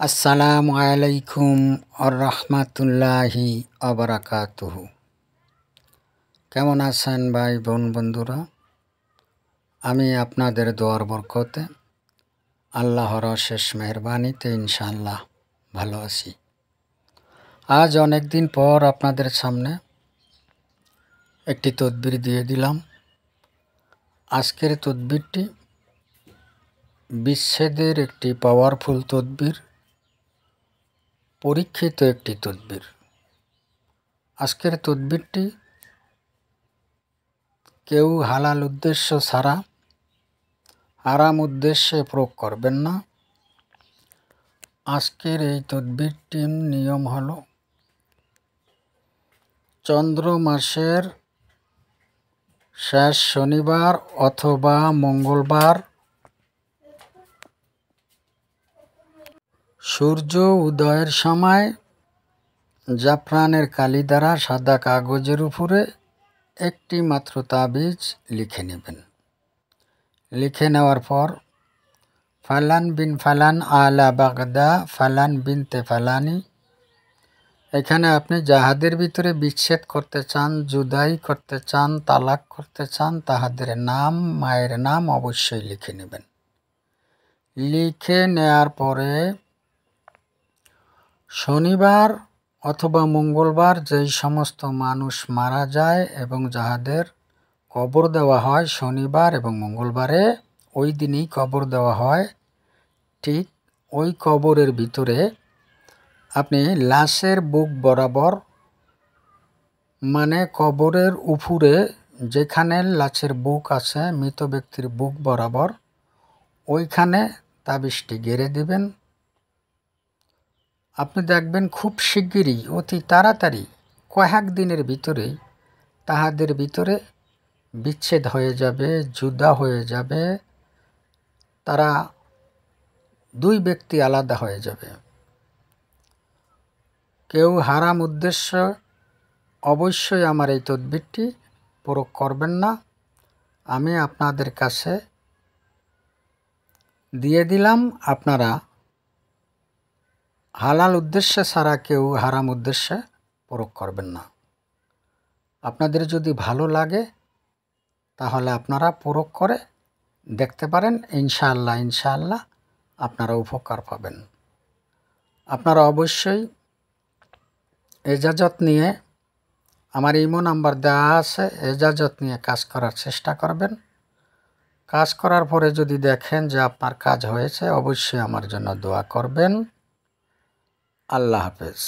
আসসালামু আলাইকুম আরহামাতুল্লাহি আবরাকাতুহু। কেমন আছেন ভাই বোন বন্ধুরা? আমি আপনাদের দোয়ার বরকতে আল্লাহর অশেষ মেহরবানিতে ইনশাআল্লাহ ভালো আছি। আজ অনেক দিন পর আপনাদের সামনে একটি তদবির দিয়ে দিলাম। আজকের তদবিরটি বিচ্ছেদের একটি পাওয়ারফুল তদবির, পরীক্ষিত একটি তদবির। আজকের তদবিরটি কেউ হালাল উদ্দেশ্য ছাড়া হারাম উদ্দেশ্যে প্রয়োগ করবেন না। আজকের এই তদবিরটির নিয়ম হল, চন্দ্র মাসের শেষ শনিবার অথবা মঙ্গলবার সূর্য উদয়ের সময় জাফরানের কালি দ্বারা সাদা কাগজের উপরে একটি মাত্র তাবিজ লিখে নেবেন। লিখে নেওয়ার পর ফালান বিন ফালান আলা বাগদা ফালান বিনতে ফালানি, এখানে আপনি যাহাদের ভিতরে বিচ্ছেদ করতে চান, জুদাই করতে চান, তালাক করতে চান, তাহাদের নাম, মায়ের নাম অবশ্যই লিখে নেবেন। লিখে নেয়ার পরে শনিবার অথবা মঙ্গলবার যেই সমস্ত মানুষ মারা যায় এবং যাহাদের কবর দেওয়া হয় শনিবার এবং মঙ্গলবারে, ওই দিনই কবর দেওয়া হয়, ঠিক ওই কবরের ভিতরে আপনি লাশের বুক বরাবর, মানে কবরের উপরে যেখানে লাশের বুক আছে, মৃত ব্যক্তির বুক বরাবর, ওইখানে তাবিজটি গেড়ে দিবেন। আপনি দেখবেন খুব শিগগিরই, অতি তাড়াতাড়ি, কয়েক দিনের ভিতরেই তাহাদের ভিতরে বিচ্ছেদ হয়ে যাবে, জুদা হয়ে যাবে, তারা দুই ব্যক্তি আলাদা হয়ে যাবে। কেউ হারাম উদ্দেশ্য অবশ্যই আমার এই তদবিরটি প্রয়োগ করবেন না। আমি আপনাদের কাছে দিয়ে দিলাম, আপনারা হালাল উদ্দেশ্যে ছাড়া কেউ হারাম উদ্দেশ্যে প্রয়োগ করবেন না। আপনাদের যদি ভালো লাগে তাহলে আপনারা প্রয়োগ করে দেখতে পারেন। ইনশাআল্লাহ আপনারা উপকার পাবেন। আপনারা অবশ্যই এজাজত নিয়ে, আমার ইমো নাম্বার দেওয়া আছে, এজাজত নিয়ে কাজ করার চেষ্টা করবেন। কাজ করার পরে যদি দেখেন যে আপনার কাজ হয়েছে, অবশ্যই আমার জন্য দোয়া করবেন। আল্লাহ হাফেজ।